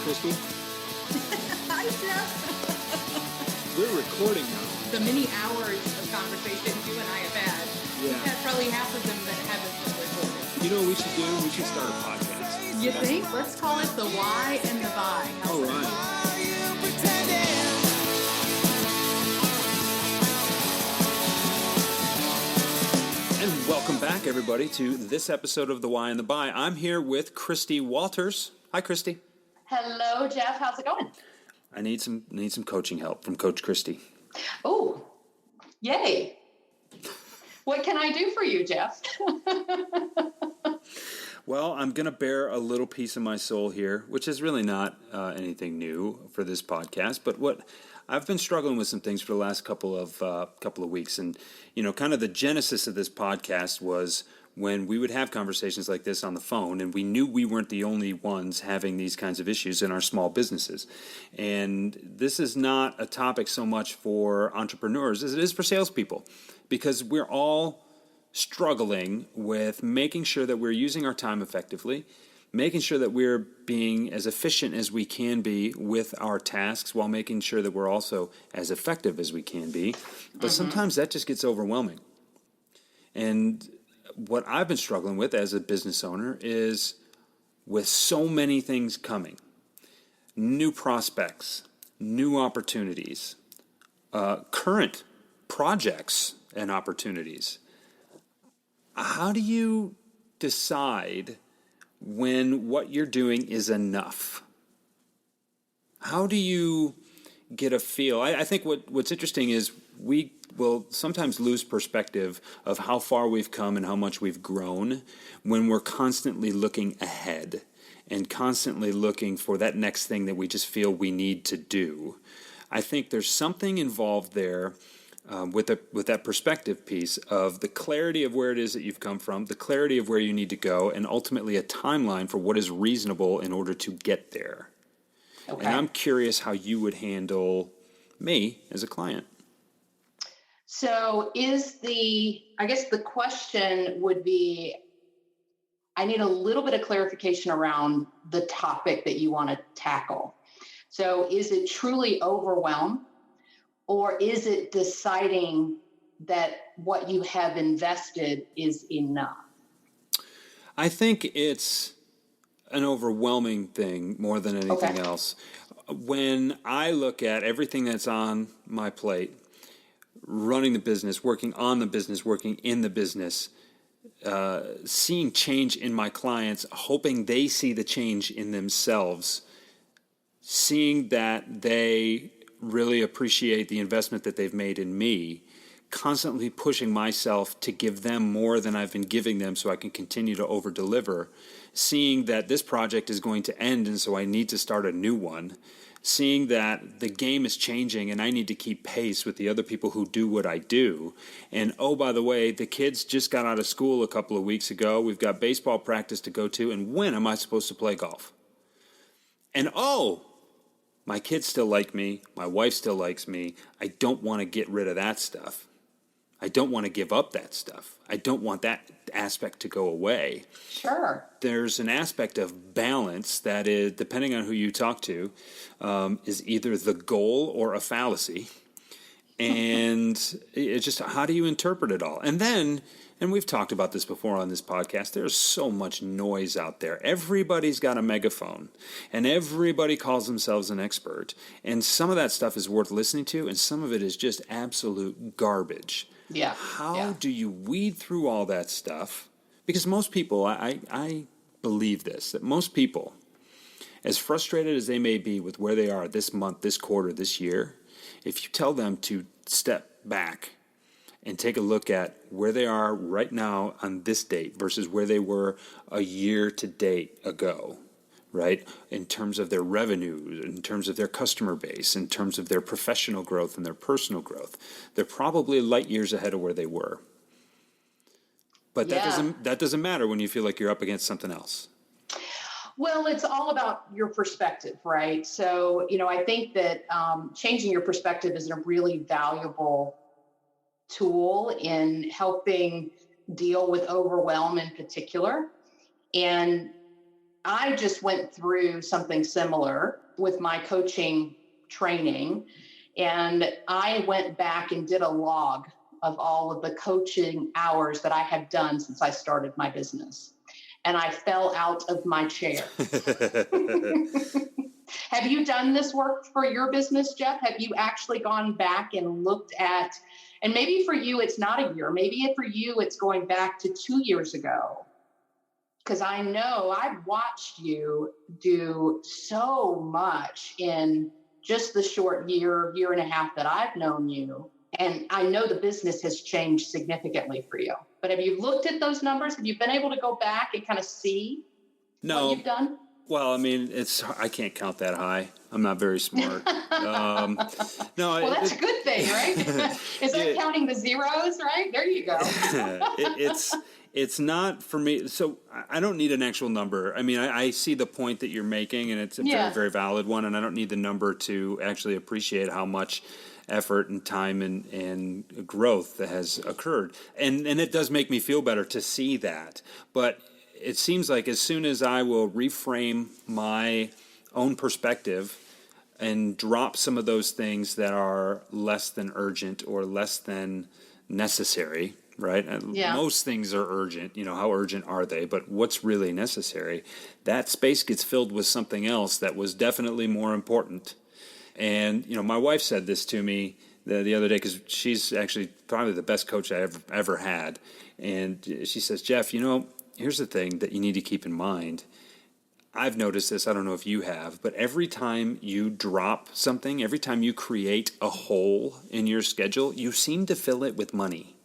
Christie. Hi, Jeff. We're recording now. The many hours of conversation you and I have had. Yeah. We've had probably half of them that haven't been recorded. You know what we should do? We should start a podcast. You think? Let's call it the why and the buy. All right. And welcome back, everybody, to this episode of The Why and the Buy. I'm here with Christie Walters. Hi, Christie. Hello, Jeff. How's it going? I need some coaching help from Coach Christie. Oh, yay. What can I do for you, Jeff? Well, I'm going to bear a little piece of my soul here, which is really not anything new for this podcast, but what I've been struggling with some things for the last couple of weeks, and kind of the genesis of this podcast was when we would have conversations like this on the phone, and we knew we weren't the only ones having these kinds of issues in our small businesses. And this is not a topic so much for entrepreneurs as it is for salespeople, because we're all struggling with making sure that we're using our time effectively, making sure that we're being as efficient as we can be with our tasks while making sure that we're also as effective as we can be. But sometimes that just gets overwhelming. And what I've been struggling with as a business owner is with so many things coming, new prospects, new opportunities, current projects and opportunities. How do you decide when what you're doing is enough? How do you get a feel? I think what's interesting is we will sometimes lose perspective of how far we've come and how much we've grown when we're constantly looking ahead and constantly looking for that next thing that we just feel we need to do. I think there's something involved there with that perspective piece of the clarity of where it is that you've come from, the clarity of where you need to go, and ultimately a timeline for what is reasonable in order to get there. Okay. And I'm curious how you would handle me as a client. So I guess the question would be, I need a little bit of clarification around the topic that you want to tackle. So is it truly overwhelm? Or is it deciding that what you have invested is enough? I think it's an overwhelming thing more than anything else. When I look at everything that's on my plate, running the business, working on the business, working in the business, seeing change in my clients, hoping they see the change in themselves, seeing that they really appreciate the investment that they've made in me, constantly pushing myself to give them more than I've been giving them so I can continue to over-deliver, seeing that this project is going to end and so I need to start a new one, seeing that the game is changing and I need to keep pace with the other people who do what I do. And oh, by the way, the kids just got out of school a couple of weeks ago. We've got baseball practice to go to, and when am I supposed to play golf? And my kids still like me. My wife still likes me. I don't want to get rid of that stuff. I don't want to give up that stuff. I don't want that aspect to go away. Sure. There's an aspect of balance that is, depending on who you talk to, is either the goal or a fallacy. And it's just, how do you interpret it all? And we've talked about this before on this podcast, there's so much noise out there. Everybody's got a megaphone, and everybody calls themselves an expert. And some of that stuff is worth listening to, and some of it is just absolute garbage. Yeah. How do you weed through all that stuff? Because most people, I believe this, that most people, as frustrated as they may be with where they are this month, this quarter, this year, if you tell them to step back and take a look at where they are right now on this date versus where they were a year to date ago, right? In terms of their revenue, in terms of their customer base, in terms of their professional growth and their personal growth, they're probably light years ahead of where they were. But that doesn't matter when you feel like you're up against something else. Well, it's all about your perspective, right? So, I think that changing your perspective is a really valuable tool in helping deal with overwhelm in particular. And I just went through something similar with my coaching training. And I went back and did a log of all of the coaching hours that I have done since I started my business. And I fell out of my chair. Have you done this work for your business, Jeff? Have you actually gone back and looked at, and maybe for you, it's not a year. Maybe for you, it's going back to 2 years ago. Because I know I've watched you do so much in just the short year and a half that I've known you. And I know the business has changed significantly for you. But have you looked at those numbers? Have you been able to go back and kind of see what you've done? Well, I mean, I can't count that high. I'm not very smart. No, well, that's a good thing, right? Is that counting the zeros, right? There you go. It's not for me. So I don't need an actual number. I mean, I see the point that you're making, and it's a very, very valid one. And I don't need the number to actually appreciate how much effort and time and growth that has occurred. And it does make me feel better to see that. But it seems like as soon as I will reframe my own perspective and drop some of those things that are less than urgent or less than necessary, right? Most things are urgent. How urgent are they? But what's really necessary? That space gets filled with something else that was definitely more important. And, my wife said this to me the other day, because she's actually probably the best coach I ever had. And she says, Jeff, here's the thing that you need to keep in mind. I've noticed this, I don't know if you have, but every time you drop something, every time you create a hole in your schedule, you seem to fill it with money.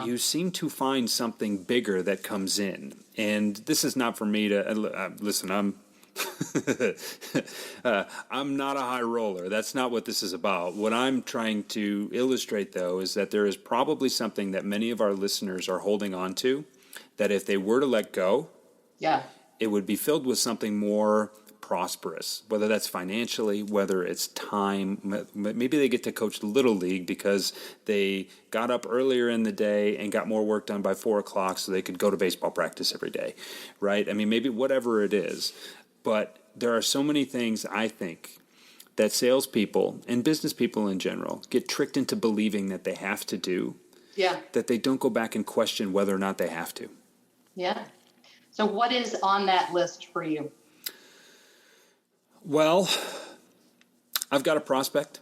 You seem to find something bigger that comes in. And this is not for me to, listen, I'm not a high roller. That's not what this is about. What I'm trying to illustrate, though, is that there is probably something that many of our listeners are holding on to, that if they were to let go, it would be filled with something more prosperous, whether that's financially, whether it's time. Maybe they get to coach Little League because they got up earlier in the day and got more work done by 4 o'clock so they could go to baseball practice every day, right? I mean, maybe whatever it is. But there are so many things, I think, that salespeople and business people in general get tricked into believing that they have to do, that they don't go back and question whether or not they have to. Yeah. So what is on that list for you? Well, I've got a prospect,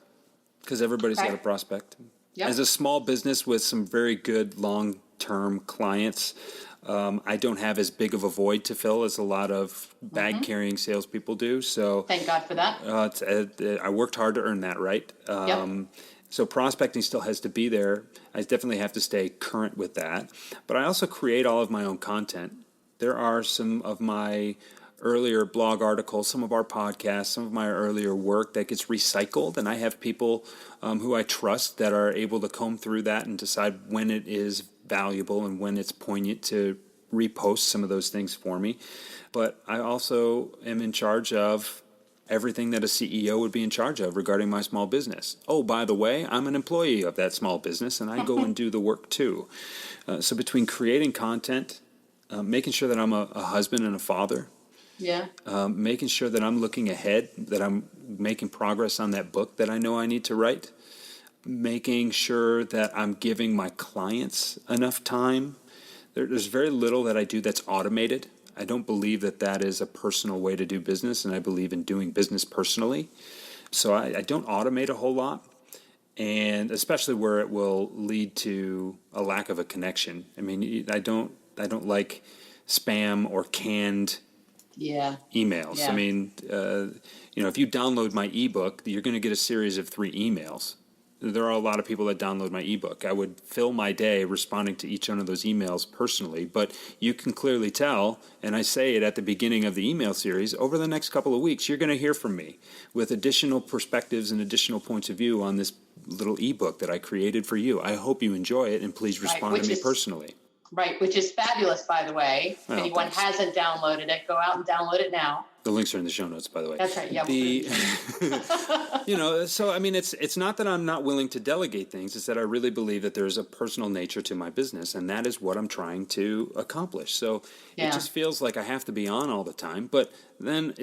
because everybody's got a prospect. Yep. As a small business with some very good long-term clients, I don't have as big of a void to fill as a lot of bag-carrying salespeople do. So thank God for that. I worked hard to earn that, right? So prospecting still has to be there. I definitely have to stay current with that. But I also create all of my own content. There are some of my earlier blog articles, some of our podcasts, some of my earlier work that gets recycled, and I have people who I trust that are able to comb through that and decide when it is valuable and when it's poignant to repost some of those things for me. But I also am in charge of everything that a CEO would be in charge of regarding my small business. Oh, by the way, I'm an employee of that small business, and I go and do the work too. So between creating content, making sure that I'm a husband and a father, making sure that I'm looking ahead, that I'm making progress on that book that I know I need to write, making sure that I'm giving my clients enough time. There's very little that I do that's automated. I don't believe that is a personal way to do business, and I believe in doing business personally. So I don't automate a whole lot, and especially where it will lead to a lack of a connection. I mean, I don't like spam or canned emails. I mean, if you download my ebook, you're going to get a series of 3 emails. There are a lot of people that download my ebook. I would fill my day responding to each one of those emails personally, but you can clearly tell, and I say it at the beginning of the email series, over the next couple of weeks, you're going to hear from me with additional perspectives and additional points of view on this little ebook that I created for you. I hope you enjoy it, and please respond to me personally. Right, which is fabulous, by the way. If anyone hasn't downloaded it, go out and download it now. The links are in the show notes, by the way. That's right. Yeah. So I mean, it's not that I'm not willing to delegate things. It's that I really believe that there's a personal nature to my business, and that is what I'm trying to accomplish. So it just feels like I have to be on all the time. But then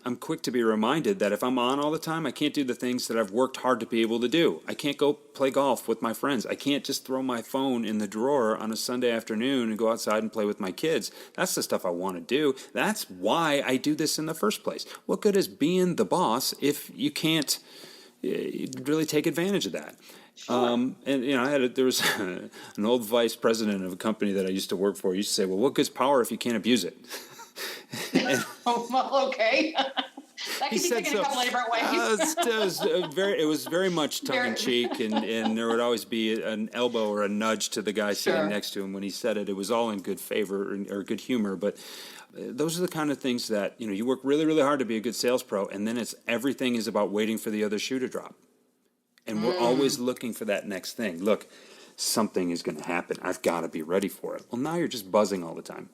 I'm quick to be reminded that if I'm on all the time, I can't do the things that I've worked hard to be able to do. I can't go play golf with my friends. I can't just throw my phone in the drawer on a Sunday afternoon and go outside and play with my kids. That's the stuff I want to do. That's why I do this in the first place. What good is being the boss if you can't really take advantage of that? Sure. There was an old vice president of a company that I used to work for. He used to say, well, what good's power if you can't abuse it? Well, okay. That can be taken a couple of different ways. It was very much tongue in cheek, and there would always be an elbow or a nudge to the guy sitting next to him when he said it. It was all in good favor or good humor, but those are the kind of things that you work really, really hard to be a good sales pro, and then everything is about waiting for the other shoe to drop, and we're always looking for that next thing. Look, something is going to happen. I've got to be ready for it. Well, now you're just buzzing all the time.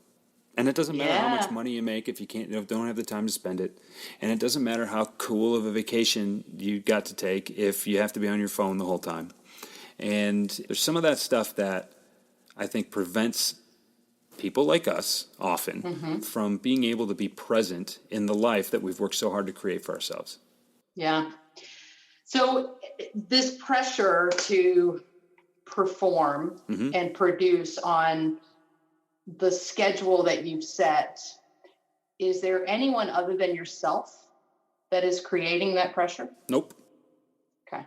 And it doesn't matter how much money you make if you don't have the time to spend it. And it doesn't matter how cool of a vacation you got to take if you have to be on your phone the whole time. And there's some of that stuff that I think prevents people like us often from being able to be present in the life that we've worked so hard to create for ourselves. Yeah. So this pressure to perform and produce on the schedule that you've set, is there anyone other than yourself that is creating that pressure? Nope. Okay.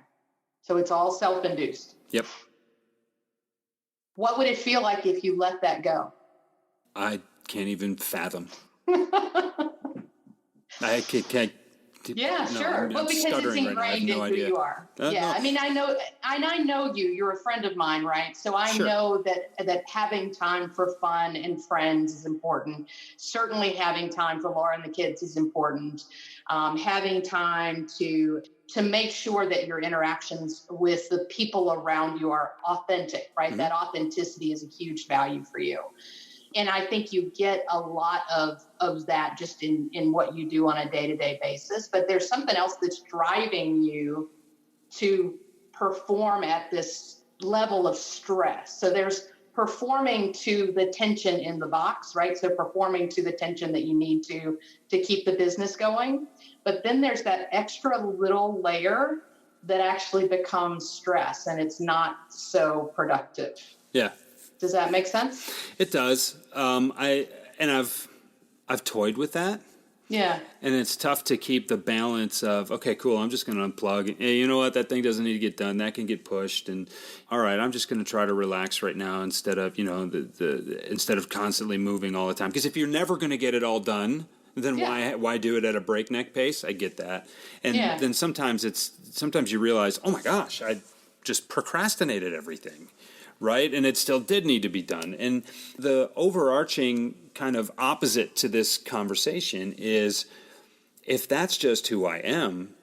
So it's all self-induced. Yep. What would it feel like if you let that go? I can't even fathom. I can't. Yeah, sure. Well, because it's ingrained in who you are. Yeah, no. I mean, I know you. You're a friend of mine, right? So I know that having time for fun and friends is important. Certainly, having time for Laura and the kids is important. Having time to make sure that your interactions with the people around you are authentic, right? That authenticity is a huge value for you. And I think you get a lot of that just in what you do on a day-to-day basis. But there's something else that's driving you to perform at this level of stress. So there's performing to the tension in the box, right? So performing to the tension that you need to keep the business going. But then there's that extra little layer that actually becomes stress, and it's not so productive. Yeah. Does that make sense? It does. I've toyed with that. Yeah. And it's tough to keep the balance of, okay, cool, I'm just going to unplug. Hey, you know what? That thing doesn't need to get done. That can get pushed. And all right, I'm just going to try to relax right now instead of, instead of constantly moving all the time. Because if you're never going to get it all done, then why do it at a breakneck pace? I get that. And then sometimes you realize, oh my gosh, I just procrastinated everything. Right? And it still did need to be done. And the overarching kind of opposite to this conversation is, if that's just who I am,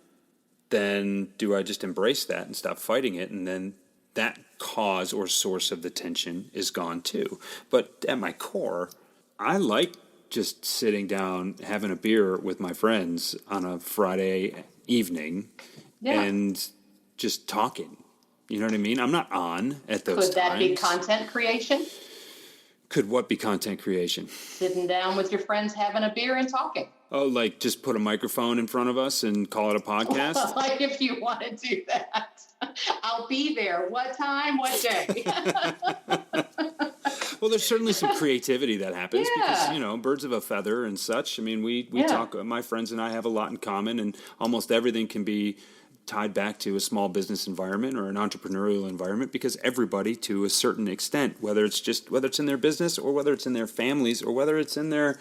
then do I just embrace that and stop fighting it? And then that cause or source of the tension is gone too. But at my core, I like just sitting down, having a beer with my friends on a Friday evening and just talking. You know what I mean? I'm not on at those times. Could that be content creation? Could what be content creation? Sitting down with your friends, having a beer and talking. Oh, like just put a microphone in front of us and call it a podcast? Well, like if you want to do that. I'll be there. What time? What day? Well, there's certainly some creativity that happens because, birds of a feather and such. I mean, we talk, my friends and I have a lot in common, and almost everything can be tied back to a small business environment or an entrepreneurial environment, because everybody, to a certain extent, whether it's in their business or whether it's in their families or whether it's in their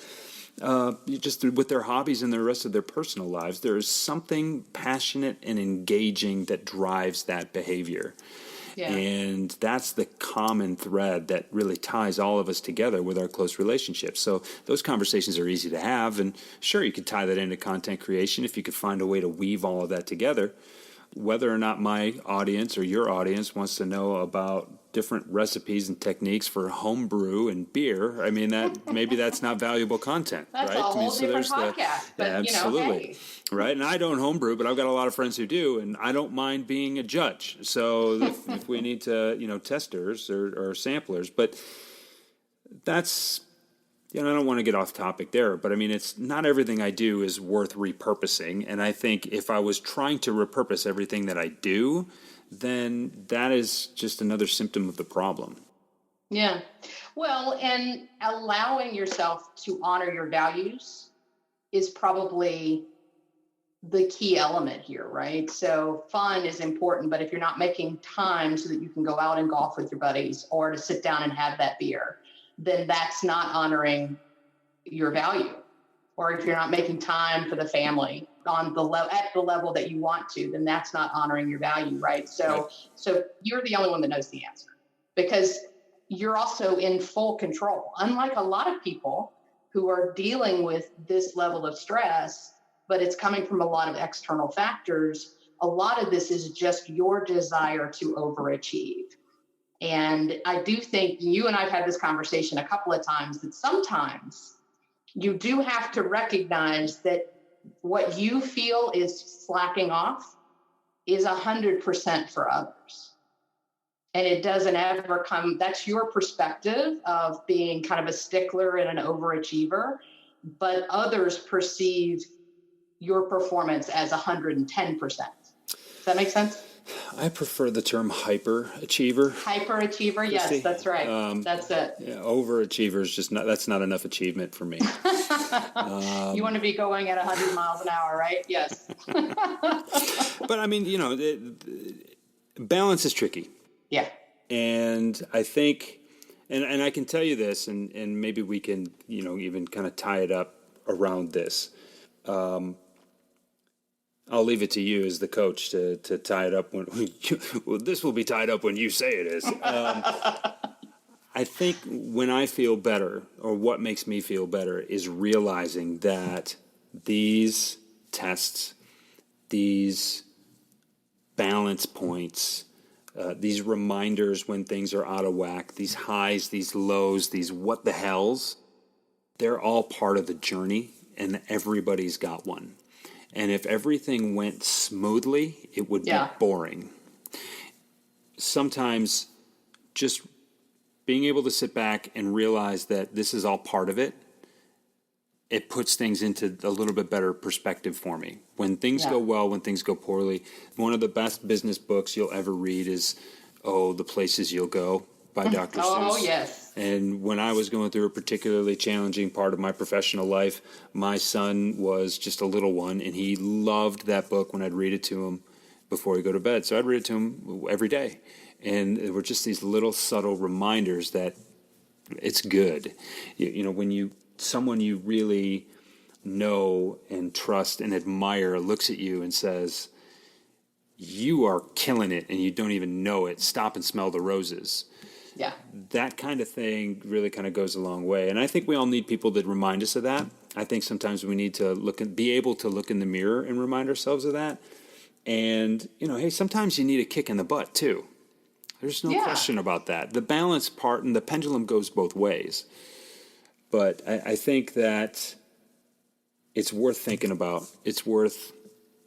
just with their hobbies and the rest of their personal lives, there is something passionate and engaging that drives that behavior. Yeah. And that's the common thread that really ties all of us together with our close relationships. So those conversations are easy to have. And sure, you could tie that into content creation if you could find a way to weave all of that together. Whether or not my audience or your audience wants to know about different recipes and techniques for home brew and beer, I mean, that maybe that's not valuable content, That's right? a whole different there's podcast, but absolutely, hey. right? And I don't home brew, but I've got a lot of friends who do, and I don't mind being a judge. So if we need to, testers or samplers, but that's, I don't want to get off topic there, but I mean, it's not everything I do is worth repurposing. And I think if I was trying to repurpose everything that I do, then that is just another symptom of the problem. Yeah. Well, and allowing yourself to honor your values is probably the key element here, right? So fun is important, but if you're not making time so that you can go out and golf with your buddies or to sit down and have that beer, then that's not honoring your value. Or if you're not making time for the family on the at the level that you want to, then that's not honoring your value, right? So you're the only one that knows the answer, because you're also in full control. Unlike a lot of people who are dealing with this level of stress, but it's coming from a lot of external factors, a lot of this is just your desire to overachieve. And I do think you and I've had this conversation a couple of times that sometimes you do have to recognize that what you feel is slacking off is 100% for others. And it doesn't ever come, that's your perspective of being kind of a stickler and an overachiever, but others perceive your performance as 110%. Does that make sense? I prefer the term hyperachiever. Hyperachiever, yes, that's right. That's it. Yeah, overachiever is just not, that's not enough achievement for me. You want to be going at 100 miles an hour, right? Yes. But I mean, balance is tricky. Yeah. And I think, and I can tell you this, and maybe we can, even kind of tie it up around this. I'll leave it to you as the coach to tie it up well, this will be tied up when you say it is. I think when I feel better, or what makes me feel better, is realizing that these tests, these balance points, these reminders when things are out of whack, these highs, these lows, these what the hells, they're all part of the journey, and everybody's got one. And if everything went smoothly, it would be boring. Sometimes just being able to sit back and realize that this is all part of it, it puts things into a little bit better perspective for me. When things go well, when things go poorly, one of the best business books you'll ever read is, The Places You'll Go by Dr. Seuss. Oh, yes. And when I was going through a particularly challenging part of my professional life, my son was just a little one, and he loved that book when I'd read it to him before he go to bed. So I'd read it to him every day. And there were just these little subtle reminders that it's good. When someone you really know and trust and admire looks at you and says, you are killing it and you don't even know it, stop and smell the roses. Yeah. That kind of thing really kind of goes a long way. And I think we all need people that remind us of that. I think sometimes we need to be able to look in the mirror and remind ourselves of that. And, hey, sometimes you need a kick in the butt too. There's no question about that. The balance part and the pendulum goes both ways. But I think that it's worth thinking about. It's worth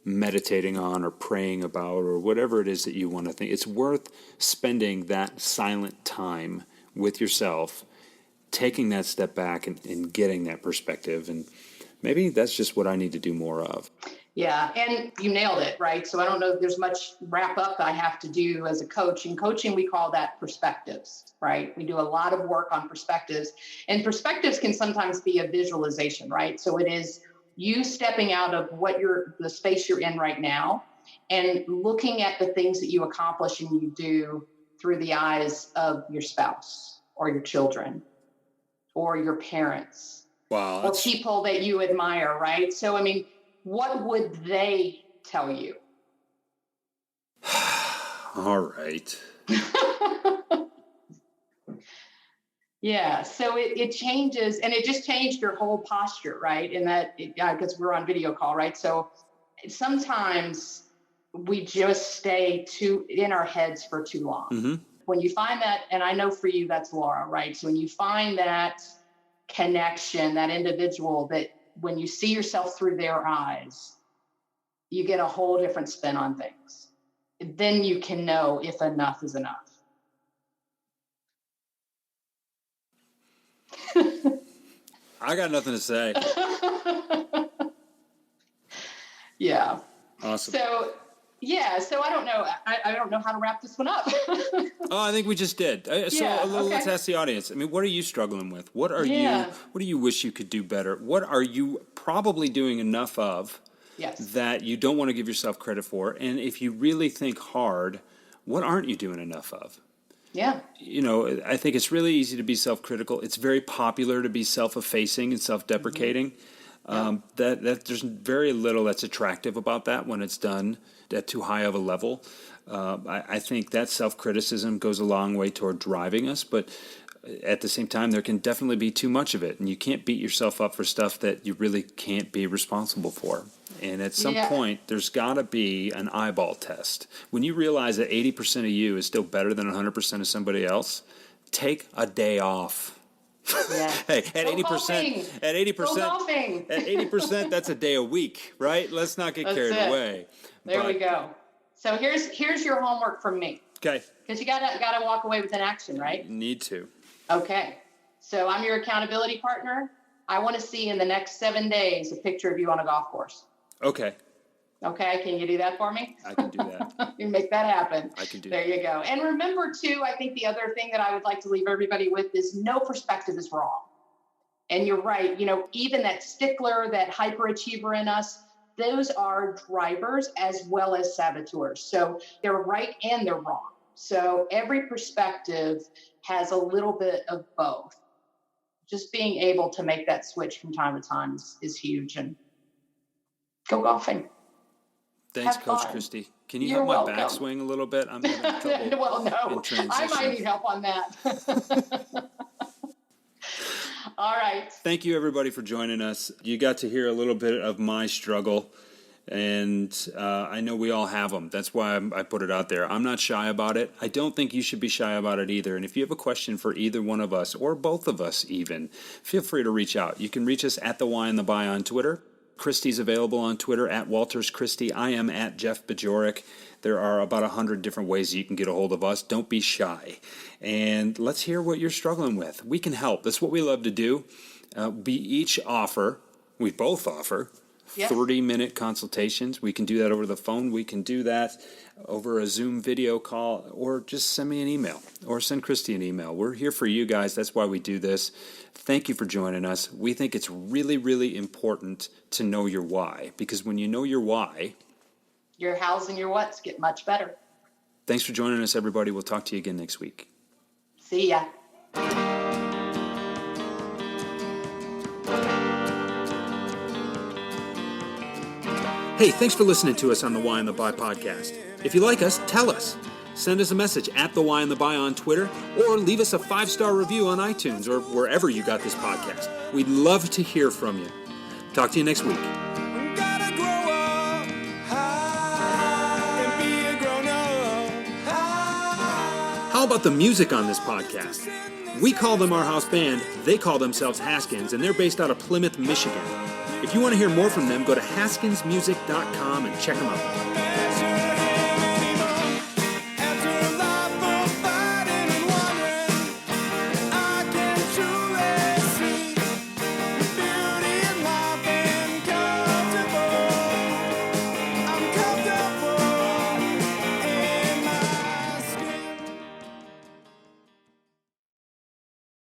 meditating on or praying about or whatever it is that you want to think. It's worth spending that silent time with yourself, taking that step back and getting that perspective. And maybe that's just what I need to do more of. Yeah, and you nailed it, right? So I don't know if there's much wrap up I have to do as a coach. In coaching, we call that perspectives, right? We do a lot of work on perspectives, and perspectives can sometimes be a visualization, right? So it is you stepping out of the space you're in right now and looking at the things that you accomplish and you do through the eyes of your spouse or your children or your parents. Wow. Or people that you admire, right? So, I mean, what would they tell you? All right. Yeah, so it changes, and it just changed your whole posture, right? In that, because we're on video call, right? So sometimes we just stay in our heads for too long. Mm-hmm. when you find that, and I know for you, that's Laura, right? So when you find that connection, that individual, that when you see yourself through their eyes, you get a whole different spin on things. Then you can know if enough is enough. I got nothing to say. Yeah. Awesome. So I don't know. I don't know how to wrap this one up. I think we just did. Let's ask the audience. I mean, what are you struggling with? What do you wish you could do better? What are you probably doing enough of that you don't want to give yourself credit for? And if you really think hard, what aren't you doing enough of? Yeah. I think it's really easy to be self-critical. It's very popular to be self-effacing and self-deprecating. Mm-hmm. That there's very little that's attractive about that when it's done at too high of a level. I think that self-criticism goes a long way toward driving us, but at the same time, there can definitely be too much of it, and you can't beat yourself up for stuff that you really can't be responsible for. And at some point, there's got to be an eyeball test. When you realize that 80% of you is still better than 100% of somebody else, take a day off. Yeah. Hey, at 80%, that's a day a week, right? Let's not get carried away. There we go. So here's your homework from me. Okay. Because you gotta walk away with an action, right? Need to. Okay. So I'm your accountability partner. I want to see in the next 7 days a picture of you on a golf course. Okay. Okay, can you do that for me? I can do that. You make that happen. I can do that. There you go. And remember, too, I think the other thing that I would like to leave everybody with is no perspective is wrong. And you're right. Even that stickler, that hyperachiever in us, those are drivers as well as saboteurs. So they're right and they're wrong. So every perspective has a little bit of both. Just being able to make that switch from time to time is huge. And go golfing. Thanks, Coach Christie. Can you help my backswing a little bit? I'm having trouble well, no. in transition. I might need help on that. All right. Thank you, everybody, for joining us. You got to hear a little bit of my struggle, and I know we all have them. That's why I put it out there. I'm not shy about it. I don't think you should be shy about it either. And if you have a question for either one of us, or both of us even, feel free to reach out. You can reach us at The Why and the Buy on Twitter. Christie's available on Twitter at Walters Christie. I am at Jeff Bajorek. There are about 100 different ways you can get a hold of us. Don't be shy. And let's hear what you're struggling with. We can help. That's what we love to do. We both offer 30-minute consultations. We can do that over the phone. We can do that over a Zoom video call, or just send me an email or send Christy an email. We're here for you guys. That's why we do this. Thank you for joining us. We think it's really, really important to know your why, because when you know your why, your hows and your whats get much better. Thanks for joining us, everybody. We'll talk to you again next week. See ya. Hey, thanks for listening to us on the Why and the Buy podcast. If you like us, tell us. Send us a message at The Why and the Buy on Twitter, or leave us a 5-star review on iTunes or wherever you got this podcast. We'd love to hear from you. Talk to you next week. How about the music on this podcast? We call them our house band. They call themselves Haskins, and they're based out of Plymouth, Michigan. If you want to hear more from them, go to haskinsmusic.com and check them out.